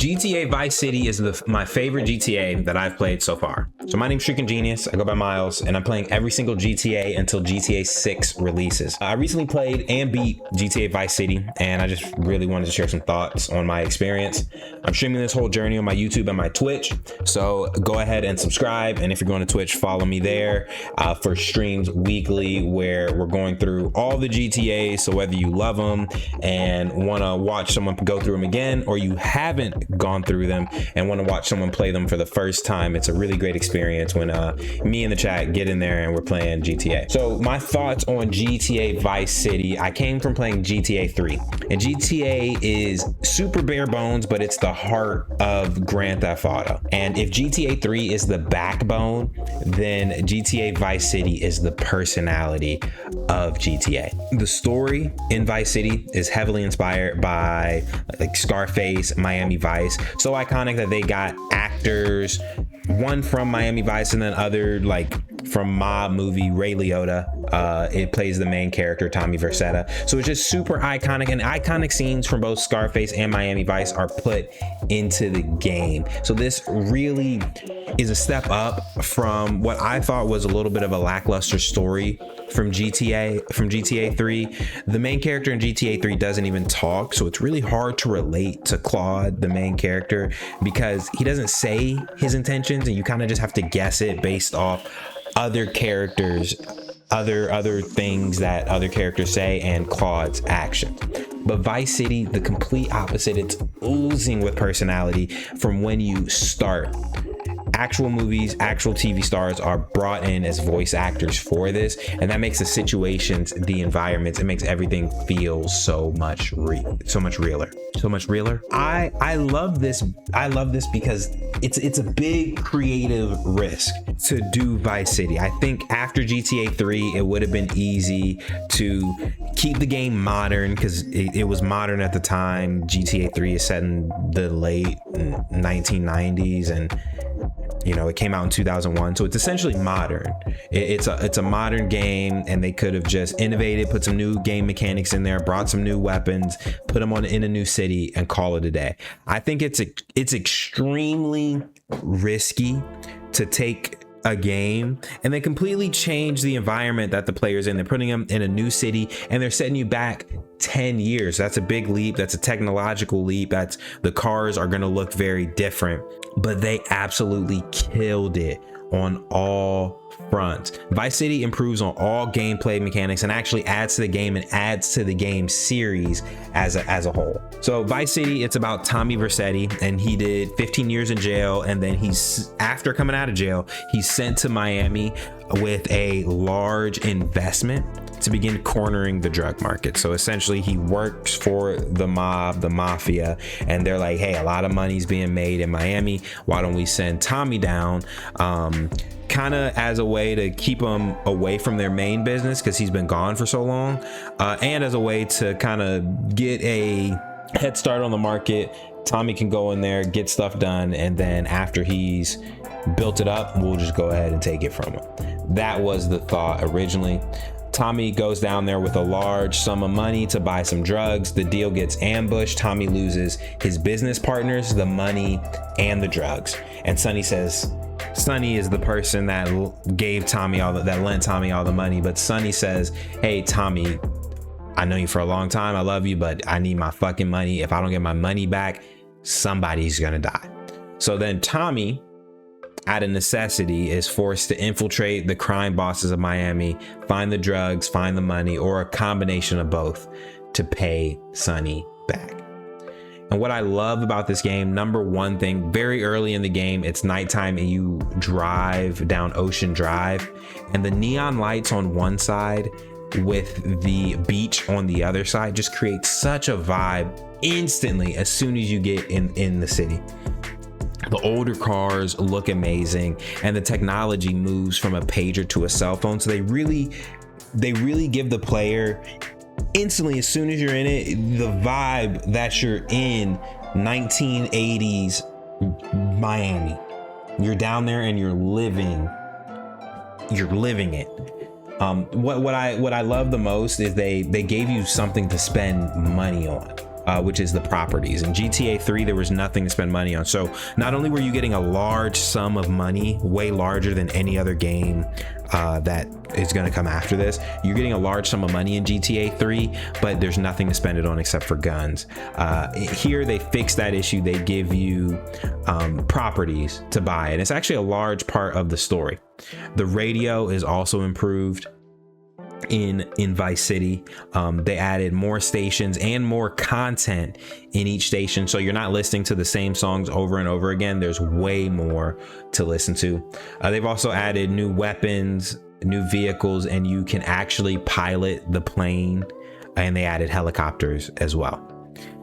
GTA Vice City is my favorite GTA that I've played so far. So my name's shriekingenius, I go by Miles, and I'm playing every single GTA until GTA 6 releases. I recently played and beat GTA Vice City, and I just really wanted to share some thoughts on my experience. I'm streaming this whole journey on my YouTube and my Twitch, so go ahead and subscribe, and if you're going to Twitch, follow me there for streams weekly where we're going through all the GTAs. So whether you love them and want to watch someone go through them again, or you haven't gone through them and want to watch someone play them for the first time, it's a really great experience when me and the chat get in there and we're playing GTA. So my thoughts on GTA Vice City: I came from playing GTA 3, and GTA is super bare bones, but it's the heart of Grand Theft Auto. And if GTA 3 is the backbone, then GTA Vice City is the personality of GTA. The story in Vice City is heavily inspired by like Scarface, Miami Vice. So iconic that they got actors, one from Miami Vice and then other like from Mob movie, Ray Liotta. It plays the main character, Tommy Vercetta. So it's just super iconic, and iconic scenes from both Scarface and Miami Vice are put into the game. So this really is a step up from what I thought was a little bit of a lackluster story from GTA 3. The main character in GTA 3 doesn't even talk, so it's really hard to relate to Claude, the main character, because he doesn't say his intentions, and you kind of just have to guess it based off other characters, other things that other characters say and Claude's actions. But Vice City, the complete opposite. It's oozing with personality from when you start. Actual movies, actual TV stars are brought in as voice actors for this, and that makes the situations, the environments, it makes everything feel so much realer. I love this. I love this because it's a big creative risk to do Vice City. I think after GTA 3, it would have been easy to keep the game modern because it was modern at the time. GTA 3 is set in the late 1990s, and you know, it came out in 2001, so it's essentially modern. It's a modern game, and they could have just innovated, put some new game mechanics in there, brought some new weapons, put them in a new city, and call it a day. I think it's extremely risky to take a game and they completely change the environment that the player's in. They're putting them in a new city, and they're setting you back 10 years. That's a big leap. That's a technological leap. That's the cars are going to look very different, but they absolutely killed it on all fronts. Vice City improves on all gameplay mechanics and actually adds to the game and adds to the game series as a whole. So Vice City, it's about Tommy Vercetti, and he did 15 years in jail, and then after coming out of jail, he's sent to Miami with a large investment to begin cornering the drug market. So essentially he works for the mob, the mafia, and they're like, hey, a lot of money's being made in Miami. Why don't we send Tommy down? Kind of as a way to keep him away from their main business because he's been gone for so long, and as a way to kind of get a head start on the market. Tommy can go in there, get stuff done, and then after he's built it up, we'll just go ahead and take it from him. That was the thought originally. Tommy goes down there with a large sum of money to buy some drugs. The deal gets ambushed. Tommy loses his business partners, the money, and the drugs. And Sonny says, Sonny is the person that gave Tommy that lent Tommy all the money. But Sonny says, hey, Tommy, I know you for a long time. I love you, but I need my fucking money. If I don't get my money back, somebody's gonna die. So then Tommy, out of necessity, is forced to infiltrate the crime bosses of Miami, find the drugs, find the money, or a combination of both to pay Sonny back. And what I love about this game, number one thing, very early in the game, it's nighttime and you drive down Ocean Drive, and the neon lights on one side with the beach on the other side just creates such a vibe instantly as soon as you get in the city. The older cars look amazing, and the technology moves from a pager to a cell phone. So they really give the player instantly, as soon as you're in it, the vibe that you're in 1980s Miami. You're down there and you're living it. What I love the most is they gave you something to spend money on. which is the properties. In GTA 3, there was nothing to spend money on. So not only were you getting a large sum of money, way larger than any other game that is going to come after this, you're getting a large sum of money in GTA 3, but there's nothing to spend it on except for guns. Here they fixed that issue. They give you properties to buy, and it's actually a large part of the story. The radio is also improved in Vice City. They added more stations and more content in each station, so you're not listening to the same songs over and over again. There's way more to listen to. They've also added new weapons, new vehicles, and you can actually pilot the plane, and they added helicopters as well.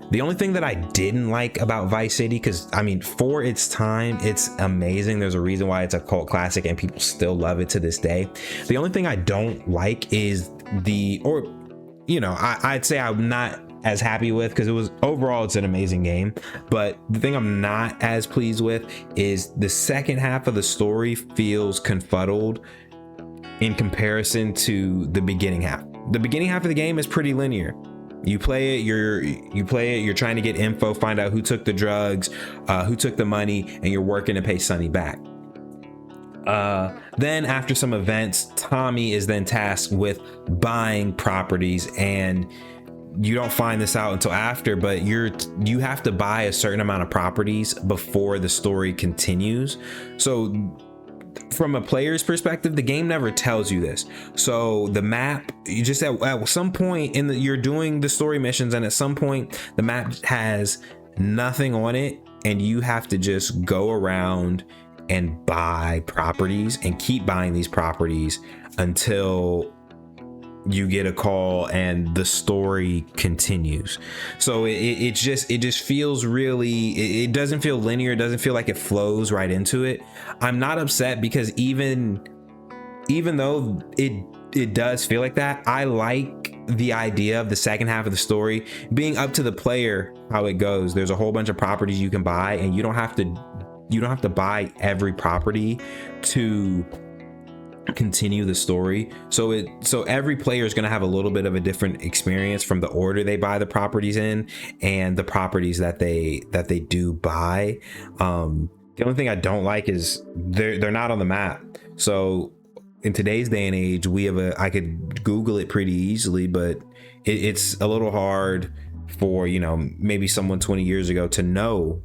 The only thing that I didn't like about Vice City, because I mean, for its time, it's amazing. There's a reason why it's a cult classic and people still love it to this day. The only thing I don't like is I'd say I'm not as happy with, because it was overall, it's an amazing game. But the thing I'm not as pleased with is the second half of the story feels confuddled in comparison to the beginning half. The beginning half of the game is pretty linear. You play it, you're trying to get info, find out who took the drugs, who took the money, and you're working to pay Sonny back. Then after some events, Tommy is then tasked with buying properties, and you don't find this out until after, but you have to buy a certain amount of properties before the story continues. So from a player's perspective, the game never tells you this. So the map, you just at some point you're doing the story missions, and at some point the map has nothing on it, and you have to just go around and buy properties and keep buying these properties until you get a call and the story continues. So it just feels really, it doesn't feel linear. It doesn't feel like it flows right into it. I'm not upset, because even though it does feel like that, I like the idea of the second half of the story being up to the player how it goes. There's a whole bunch of properties you can buy, and you don't have to buy every property to continue the story. So every player is going to have a little bit of a different experience from the order they buy the properties in and the properties that they do buy. The only thing I don't like is they're not on the map. So in today's day and age, I could Google it pretty easily, but it's a little hard for, maybe someone 20 years ago to know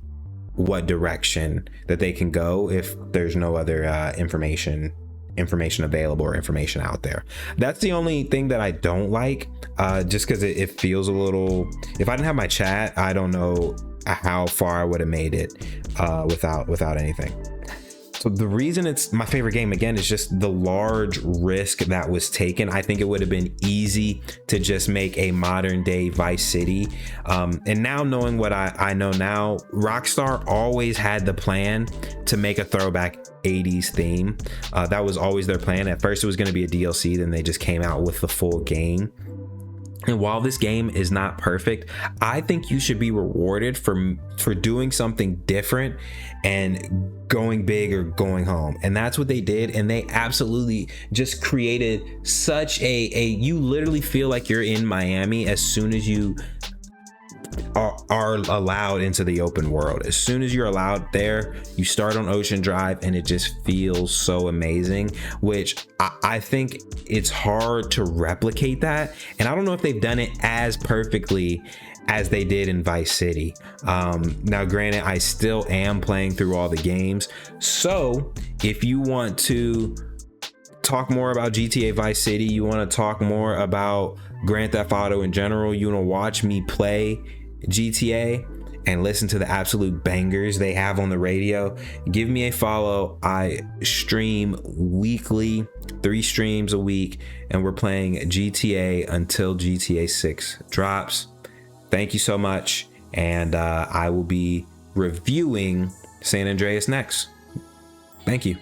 what direction that they can go if there's no other information available or information out there. That's the only thing that I don't like, just because it feels a little, if I didn't have my chat, I don't know how far I would have made it without anything. So the reason it's my favorite game, again, is just the large risk that was taken. I think it would have been easy to just make a modern day Vice City. And now knowing what I know now, Rockstar always had the plan to make a throwback 80s theme. That was always their plan. At first it was going to be a DLC, then they just came out with the full game. And while this game is not perfect, I think you should be rewarded for doing something different and going big or going home. And that's what they did. And they absolutely just created such you literally feel like you're in Miami as soon as you are allowed into the open world. As soon as you're allowed there, you start on Ocean Drive, and it just feels so amazing, which I think it's hard to replicate that. And I don't know if they've done it as perfectly as they did in Vice City. Now granted, I still am playing through all the games, so if you want to talk more about GTA Vice City, you want to talk more about Grand Theft Auto in general, you want to watch me play GTA and listen to the absolute bangers they have on the radio, give me a follow. I stream weekly, 3 streams a week, and we're playing GTA until GTA 6 drops. Thank you so much, and I will be reviewing San Andreas next. Thank you.